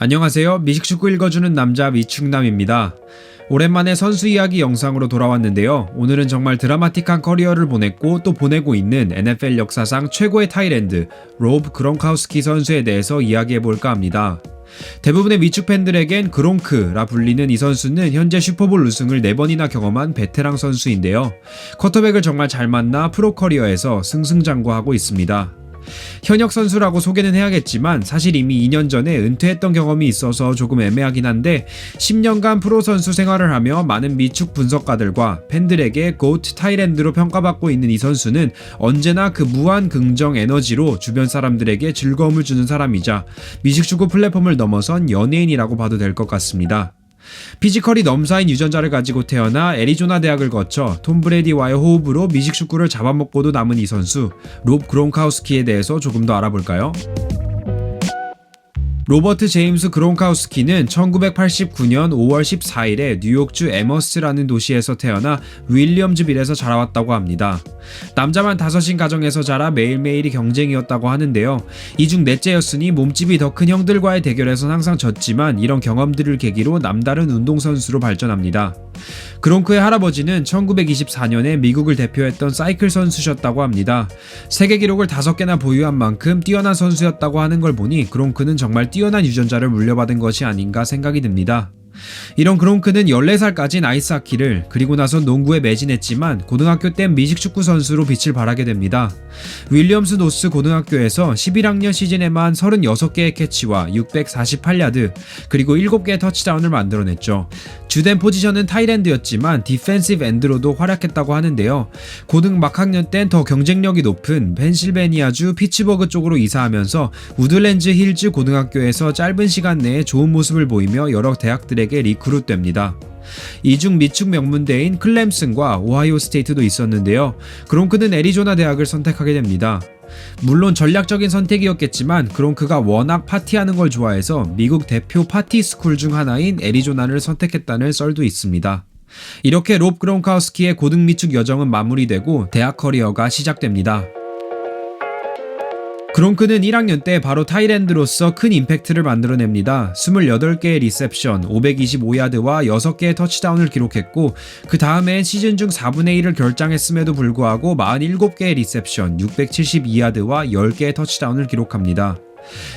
안녕하세요. 미식축구 읽어주는 남자 미축남입니다. 오랜만에 선수 이야기 영상으로 돌아왔는데요. 오늘은 정말 드라마틱한 커리어를 보냈고 또 보내고 있는 NFL 역사상 최고의 타이랜드 로브 그론카우스키 선수에 대해서 이야기해볼까 합니다. 대부분의 미축 팬들에겐 그롱크라 불리는 이 선수는 현재 슈퍼볼 우승을 4번이나 경험한 베테랑 선수인데요. 쿼터백을 정말 잘 만나 프로 커리어에서 승승장구하고 있습니다. 현역 선수라고 소개는 해야겠지만 사실 이미 2년 전에 은퇴했던 경험이 있어서 조금 애매하긴 한데 10년간 프로 선수 생활을 하며 많은 미축 분석가들과 팬들에게 고트 타이랜드로 평가받고 있는 이 선수는 언제나 그 무한 긍정 에너지로 주변 사람들에게 즐거움을 주는 사람이자 미식축구 플랫폼을 넘어선 연예인이라고 봐도 될 것 같습니다. 피지컬이 넘사인 유전자를 가지고 태어나 애리조나 대학을 거쳐 톰 브레디와의 호흡으로 미식축구를 잡아먹고도 남은 이 선수 로브 그론카우스키에 대해서 조금 더 알아볼까요? 로버트 제임스 그론카우스키는 1989년 5월 14일에 뉴욕주 에머스라는 도시에서 태어나 윌리엄즈빌에서 자라왔다고 합니다. 남자만 5인 가정에서 자라 매일매일이 경쟁이었다고 하는데요. 이 중 넷째였으니 몸집이 더 큰 형들과의 대결에선 항상 졌지만 이런 경험들을 계기로 남다른 운동선수로 발전합니다. 그롱크의 할아버지는 1924년에 미국을 대표했던 사이클 선수셨다고 합니다. 세계 기록을 5개나 보유한 만큼 뛰어난 선수였다고 하는 걸 보니 그롱크는 정말 뛰어난 유전자를 물려받은 것이 아닌가 생각이 듭니다. 이런 그롱크는 14살까지 아이스하키를 그리고 나서 농구에 매진했지만 고등학교 땐 미식축구 선수로 빛을 발하게 됩니다. 윌리엄스 노스 고등학교에서 11학년 시즌에만 36개의 캐치와 648야드 그리고 7개의 터치다운을 만들어냈죠. 주된 포지션은 타이랜드였지만 디펜시브 엔드로도 활약했다고 하는데요. 고등 막학년 땐 더 경쟁력이 높은 펜실베니아주 피츠버그 쪽으로 이사하면서 우드랜즈 힐즈 고등학교에서 짧은 시간 내에 좋은 모습을 보이며 여러 대학들에게 리크루트됩니다. 이중 미축 명문대인 클램슨과 오하이오 스테이트도 있었는데요. 그롱크는 애리조나 대학을 선택하게 됩니다. 물론 전략적인 선택이었겠지만 그롱크가 워낙 파티하는 걸 좋아해서 미국 대표 파티 스쿨 중 하나인 애리조나를 선택했다는 썰도 있습니다. 이렇게 로브 그론카우스키의 고등 미축 여정은 마무리되고 대학 커리어가 시작됩니다. 그롱크는 1학년 때 바로 타이랜드로서 큰 임팩트를 만들어냅니다. 28개의 리셉션, 525야드와 6개의 터치다운을 기록했고 그 다음엔 시즌 중 4분의 1을 결장했음에도 불구하고 47개의 리셉션, 672야드와 10개의 터치다운을 기록합니다.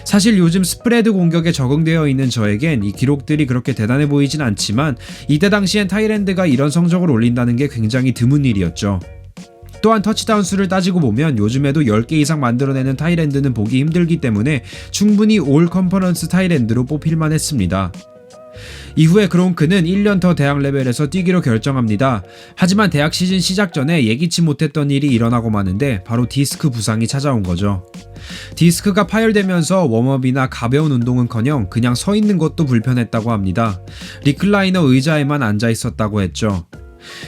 사실 요즘 스프레드 공격에 적응되어 있는 저에겐 이 기록들이 그렇게 대단해 보이진 않지만 이때 당시엔 타이랜드가 이런 성적을 올린다는 게 굉장히 드문 일이었죠. 또한 터치다운 수를 따지고 보면 요즘에도 10개 이상 만들어내는 타이랜드는 보기 힘들기 때문에 충분히 올 컨퍼런스 타이랜드로 뽑힐만 했습니다. 이후에 그롱크는 1년 더 대학 레벨에서 뛰기로 결정합니다. 하지만 대학 시즌 시작 전에 예기치 못했던 일이 일어나고 마는데 바로 디스크 부상이 찾아온 거죠. 디스크가 파열되면서 웜업이나 가벼운 운동은커녕 그냥 서 있는 것도 불편했다고 합니다. 리클라이너 의자에만 앉아 있었다고 했죠.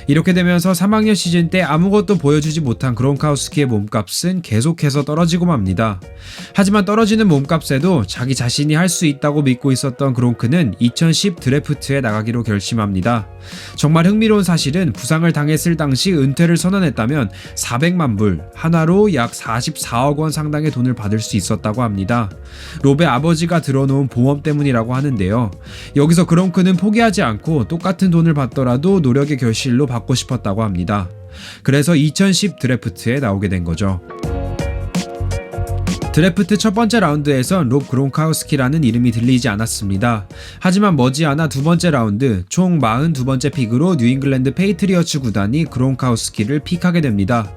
이렇게 되면서 3학년 시즌 때 아무것도 보여주지 못한 그론카우스키의 몸값은 계속해서 떨어지고 맙니다. 하지만 떨어지는 몸값에도 자기 자신이 할 수 있다고 믿고 있었던 그롱크는 2010 드래프트에 나가기로 결심합니다. 정말 흥미로운 사실은 부상을 당했을 당시 은퇴를 선언했다면 400만 불, 하나로 약 44억 원 상당의 돈을 받을 수 있었다고 합니다. 롭의 아버지가 들어놓은 보험 때문이라고 하는데요. 여기서 그롱크는 포기하지 않고 똑같은 돈을 받더라도 노력의 결실로 받고 싶었다고 합니다. 그래서 2010 드래프트에 나오게 된 거죠. 드래프트 첫 번째 라운드에선 롭 그론카우스키라는 이름이 들리지 않았습니다. 하지만 머지않아 두 번째 라운드, 총 42번째 픽으로 뉴잉글랜드 페이트리어츠 구단이 그론카우스키를 픽하게 됩니다.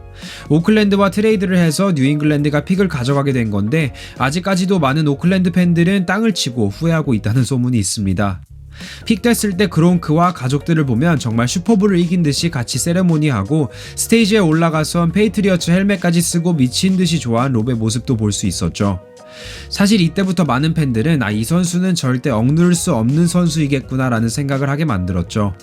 오클랜드와 트레이드를 해서 뉴잉글랜드가 픽을 가져가게 된 건데 아직까지도 많은 오클랜드 팬들은 땅을 치고 후회하고 있다는 소문이 있습니다. 픽됐을 때 그롱크와 가족들을 보면 정말 슈퍼볼을 이긴 듯이 같이 세레모니하고 스테이지에 올라가선 페이트리어츠 헬멧까지 쓰고 미친 듯이 좋아한 롭의 모습도 볼 수 있었죠. 사실 이때부터 많은 팬들은 이 선수는 절대 억누를 수 없는 선수이겠구나 라는 생각을 하게 만들었죠.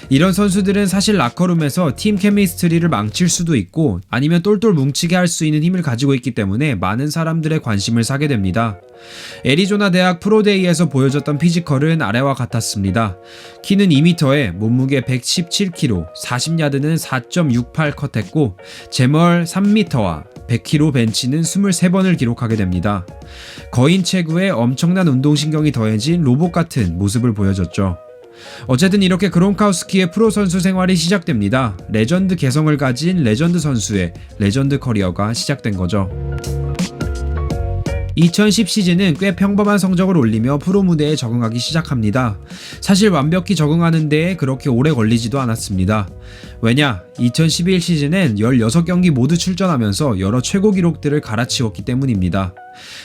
이런 선수들은 사실 라커룸에서 팀 케미스트리를 망칠 수도 있고 아니면 똘똘 뭉치게 할 수 있는 힘을 가지고 있기 때문에 많은 사람들의 관심을 사게 됩니다. 애리조나 대학 프로데이에서 보여줬던 피지컬은 아래와 같았습니다. 키는 2m에 몸무게 117kg, 40야드는 4.68 컷했고 제멀 3m와 100kg 벤치는 23번을 기록하게 됩니다. 있었습니다. 거인 체구에 엄청난 운동신경이 더해진 로봇 같은 모습을 보여줬죠. 어쨌든 이렇게 그론카우스키의 프로 선수 생활이 시작됩니다. 레전드 개성을 가진 레전드 선수의 레전드 커리어가 시작된 거죠. 2010 시즌은 꽤 평범한 성적을 올리며 프로 무대에 적응하기 시작합니다. 사실 완벽히 적응하는 데에 그렇게 오래 걸리지도 않았습니다. 왜냐? 2011 시즌엔 16경기 모두 출전하면서 여러 최고 기록들을 갈아치웠기 때문입니다.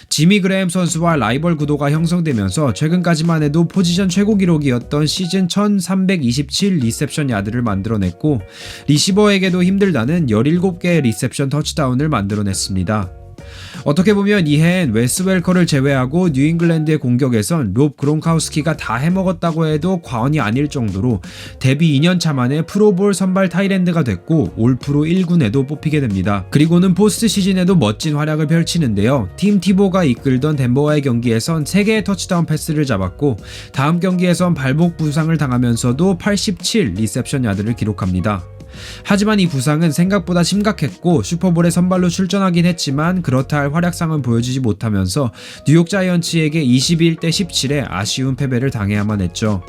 지미 그레햄 선수와 라이벌 구도가 형성되면서 최근까지만 해도 포지션 최고 기록이었던 시즌 1327 리셉션 야드를 만들어냈고, 리시버에게도 힘들다는 17개의 리셉션 터치다운을 만들어냈습니다. 어떻게 보면 이 해엔 웨스 웰커를 제외하고 뉴잉글랜드의 공격에선 롭 그론카우스키가 다 해먹었다고 해도 과언이 아닐 정도로 데뷔 2년차 만에 프로볼 선발 타이랜드가 됐고 올 프로 1군에도 뽑히게 됩니다. 그리고는 포스트 시즌에도 멋진 활약을 펼치는데요. 팀 티보가 이끌던 덴버와의 경기에선 3개의 터치다운 패스를 잡았고, 다음 경기에선 발목 부상을 당하면서도 87 리셉션 야드를 기록합니다. 하지만 이 부상은 생각보다 심각했고 슈퍼볼에 선발로 출전하긴 했지만 그렇다 할 활약상은 보여주지 못하면서 뉴욕 자이언츠에게 21대 17의 아쉬운 패배를 당해야만 했죠.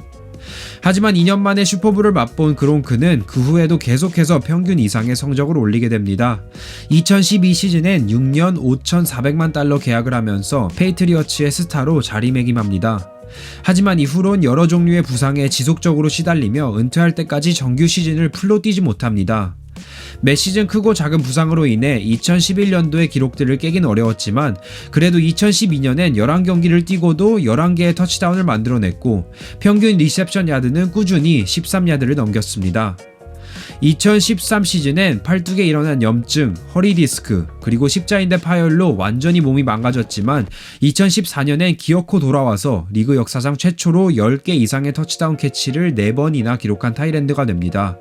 하지만 2년 만에 슈퍼볼을 맛본 그론크는 그 후에도 계속해서 평균 이상의 성적을 올리게 됩니다. 2012 시즌엔 6년 5,400만 달러 계약을 하면서 페이트리어츠의 스타로 자리매김합니다. 하지만 이후론 여러 종류의 부상에 지속적으로 시달리며 은퇴할 때까지 정규 시즌을 풀로 뛰지 못합니다. 매 시즌 크고 작은 부상으로 인해 2011년도의 기록들을 깨긴 어려웠지만 그래도 2012년엔 11경기를 뛰고도 11개의 터치다운을 만들어냈고 평균 리셉션 야드는 꾸준히 13야드를 넘겼습니다. 2013 시즌엔 팔뚝에 일어난 염증, 허리 디스크, 그리고 십자인대 파열로 완전히 몸이 망가졌지만 2014년엔 기어코 돌아와서 리그 역사상 최초로 10개 이상의 터치다운 캐치를 4번이나 기록한 타이랜드가 됩니다.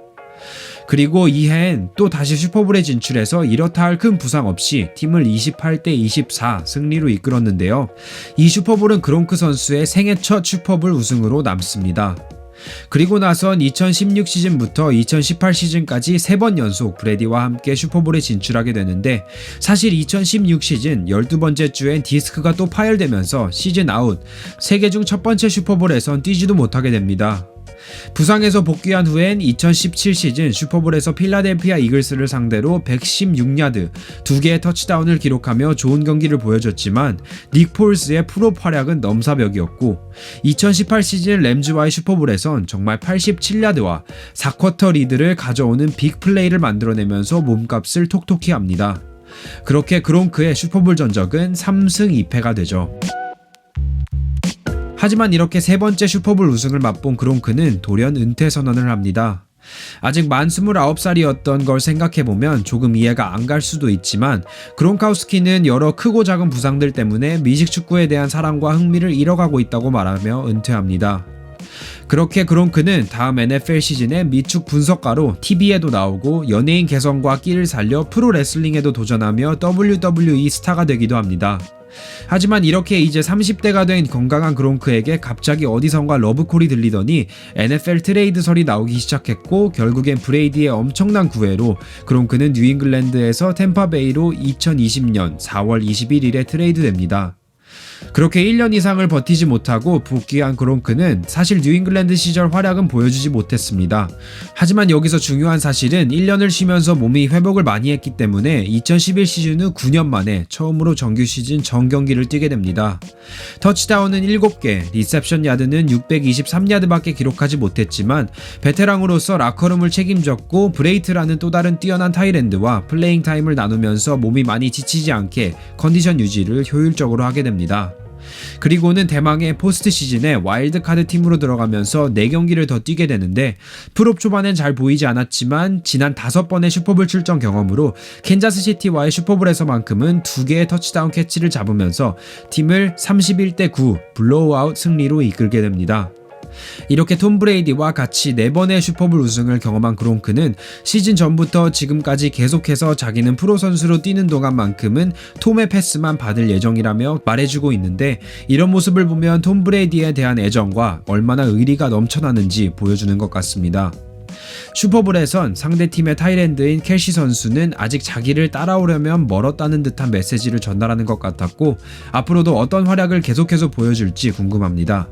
그리고 이 해엔 또 다시 슈퍼볼에 진출해서 이렇다 할 큰 부상 없이 팀을 28대 24 승리로 이끌었는데요. 이 슈퍼볼은 그론크 선수의 생애 첫 슈퍼볼 우승으로 남습니다. 그리고 나선 2016 시즌부터 2018 시즌까지 3번 연속 브래디와 함께 슈퍼볼에 진출하게 되는데, 사실 2016 시즌 12번째 주엔 디스크가 또 파열되면서 시즌 아웃, 세계 중 첫 번째 슈퍼볼에선 뛰지도 못하게 됩니다. 부상에서 복귀한 후엔 2017 시즌 슈퍼볼에서 필라델피아 이글스를 상대로 116야드, 2개의 터치다운을 기록하며 좋은 경기를 보여줬지만 닉 폴스의 프로 활약은 넘사벽이었고, 2018 시즌 램즈와의 슈퍼볼에선 정말 87야드와 4쿼터 리드를 가져오는 빅플레이를 만들어내면서 몸값을 톡톡히 합니다. 그렇게 그론크의 슈퍼볼 전적은 3승 2패가 되죠. 하지만 이렇게 3번째 슈퍼볼 우승을 맛본 그론크는 돌연 은퇴 선언을 합니다. 아직 만 29살이었던 걸 생각해보면 조금 이해가 안 갈 수도 있지만 그론카우스키는 여러 크고 작은 부상들 때문에 미식축구에 대한 사랑과 흥미를 잃어가고 있다고 말하며 은퇴합니다. 그렇게 그론크는 다음 NFL 시즌에 미축 분석가로 TV에도 나오고 연예인 개성과 끼를 살려 프로레슬링에도 도전하며 WWE 스타가 되기도 합니다. 하지만 이렇게 이제 30대가 된 건강한 그론크에게 갑자기 어디선가 러브콜이 들리더니 NFL 트레이드설이 나오기 시작했고, 결국엔 브레이디의 엄청난 구애로 그론크는 뉴잉글랜드에서 템파베이로 2020년 4월 21일에 트레이드됩니다. 그렇게 1년 이상을 버티지 못하고 복귀한 그론크는 사실 뉴잉글랜드 시절 활약은 보여주지 못했습니다. 하지만 여기서 중요한 사실은 1년을 쉬면서 몸이 회복을 많이 했기 때문에 2011 시즌 후 9년 만에 처음으로 정규 시즌 정경기를 뛰게 됩니다. 터치다운은 7개, 리셉션 야드는 623야드밖에 기록하지 못했지만 베테랑으로서 라커룸을 책임졌고 브레이트라는 또 다른 뛰어난 타이랜드와 플레잉 타임을 나누면서 몸이 많이 지치지 않게 컨디션 유지를 효율적으로 하게 됩니다. 그리고는 대망의 포스트 시즌에 와일드카드 팀으로 들어가면서 4경기를 더 뛰게 되는데, 프롭 초반엔 잘 보이지 않았지만 지난 5번의 슈퍼볼 출전 경험으로 캔자스시티와의 슈퍼볼에서만큼은 2개의 터치다운 캐치를 잡으면서 팀을 31대 9 블로우아웃 승리로 이끌게 됩니다. 이렇게 톰 브레이디와 같이 4번의 슈퍼볼 우승을 경험한 그론크는 시즌 전부터 지금까지 계속해서 자기는 프로 선수로 뛰는 동안만큼은 톰의 패스만 받을 예정이라며 말해주고 있는데, 이런 모습을 보면 톰 브레이디에 대한 애정과 얼마나 의리가 넘쳐나는지 보여주는 것 같습니다. 슈퍼볼에선 상대팀의 타이랜드인 켈시 선수는 아직 자기를 따라오려면 멀었다는 듯한 메시지를 전달하는 것 같았고 앞으로도 어떤 활약을 계속해서 보여줄지 궁금합니다.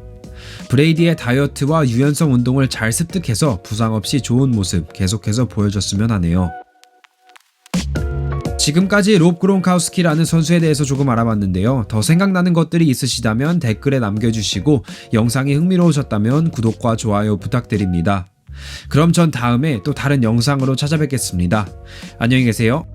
브레이디의 다이어트와 유연성 운동을 잘 습득해서 부상 없이 좋은 모습 계속해서 보여줬으면 하네요. 지금까지 롭 그론카우스키라는 선수에 대해서 조금 알아봤는데요. 더 생각나는 것들이 있으시다면 댓글에 남겨주시고 영상이 흥미로우셨다면 구독과 좋아요 부탁드립니다. 그럼 전 다음에 또 다른 영상으로 찾아뵙겠습니다. 안녕히 계세요.